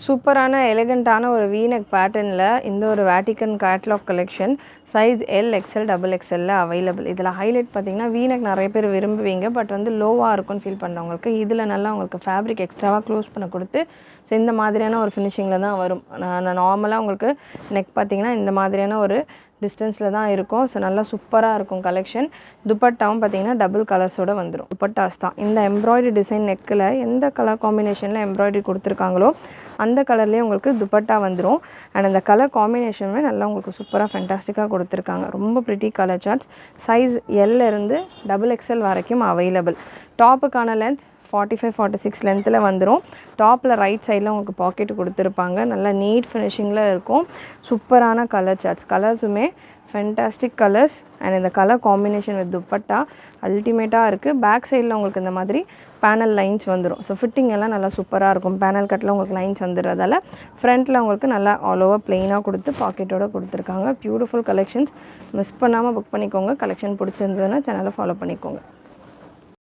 சூப்பரான எலிகண்டான ஒரு வீநெக் பேட்டர்னில் இந்த ஒரு வேட்டிக்கன் catalogue collection size L XL double எக்ஸ்எல்ல அவைலபிள். இதில் ஹைலைட் பார்த்திங்கன்னா வீநெக் நிறைய பேர் விரும்புவீங்க, பட் வந்து லோவாக இருக்கும்னு ஃபீல் பண்ணுறவங்களுக்கு இதில் நல்லா உங்களுக்கு ஃபேப்ரிக் எக்ஸ்ட்ராவாக க்ளோஸ் பண்ண கொடுத்து ஸோ இந்த மாதிரியான ஒரு ஃபினிஷிங்கில் தான் வரும். நான் நார்மலாக உங்களுக்கு நெக் பார்த்திங்கன்னா இந்த மாதிரியான ஒரு டிஸ்டன்ஸில் தான் இருக்கும். ஸோ நல்லா சூப்பராக இருக்கும் கலெக்ஷன். துப்பட்டாவும் பார்த்திங்கன்னா டபுள் கலர்ஸோடு வந்துடும். துப்பட்டாஸ் தான் இந்த எம்ப்ராய்டரி டிசைன் நெக்கில் எந்த கலர் காம்பினேஷனில் எம்ப்ராய்டரி கொடுத்துருக்காங்களோ அந்த கலர்லேயே உங்களுக்கு துப்பட்டா வந்துடும். அண்ட் அந்த கலர் காம்பினேஷனுமே நல்லா உங்களுக்கு சூப்பராக ஃபென்டாஸ்டிக்காக கொடுத்துருக்காங்க. ரொம்ப ப்ரிட்டி கலர் சார்ட்ஸ். சைஸ் எல்ல இருந்து டபுள் எக்ஸ்எல் வரைக்கும் அவைலபிள். டாப்புக்கான லென்த் 45-46 லென்த்தில் வந்துடும். டாப்பில் ரைட் சைடில் உங்களுக்கு பாக்கெட்டு கொடுத்துருப்பாங்க. நல்லா நீட் ஃபினிஷிங்கில் இருக்கும். சூப்பரான கலர் சார்ட்ஸ். கலர்ஸுமே ஃபென்டாஸ்டிக் கலர்ஸ் அண்ட் இந்த கலர் காம்பினேஷன் வித் துப்பட்டா அல்டிமேட்டாக இருக்குது. பேக் சைடில் உங்களுக்கு இந்த மாதிரி பேனல் லைன்ஸ் வந்துடும். ஸோ ஃபிட்டிங் எல்லாம் நல்லா சூப்பராக இருக்கும். பேனல் கட்டில் உங்களுக்கு லைன்ஸ் வந்துடுறதால ஃப்ரண்ட்டில் உங்களுக்கு நல்லா ஆல் ஓவர் ப்ளெயினாக கொடுத்து பாக்கெட்டோடு கொடுத்துருக்காங்க. Beautiful collections. மிஸ் பண்ணாமல் புக் பண்ணிக்கோங்க. கலெக்ஷன் பிடிச்சிருந்ததுன்னா சேனலை ஃபாலோ பண்ணிக்கோங்க.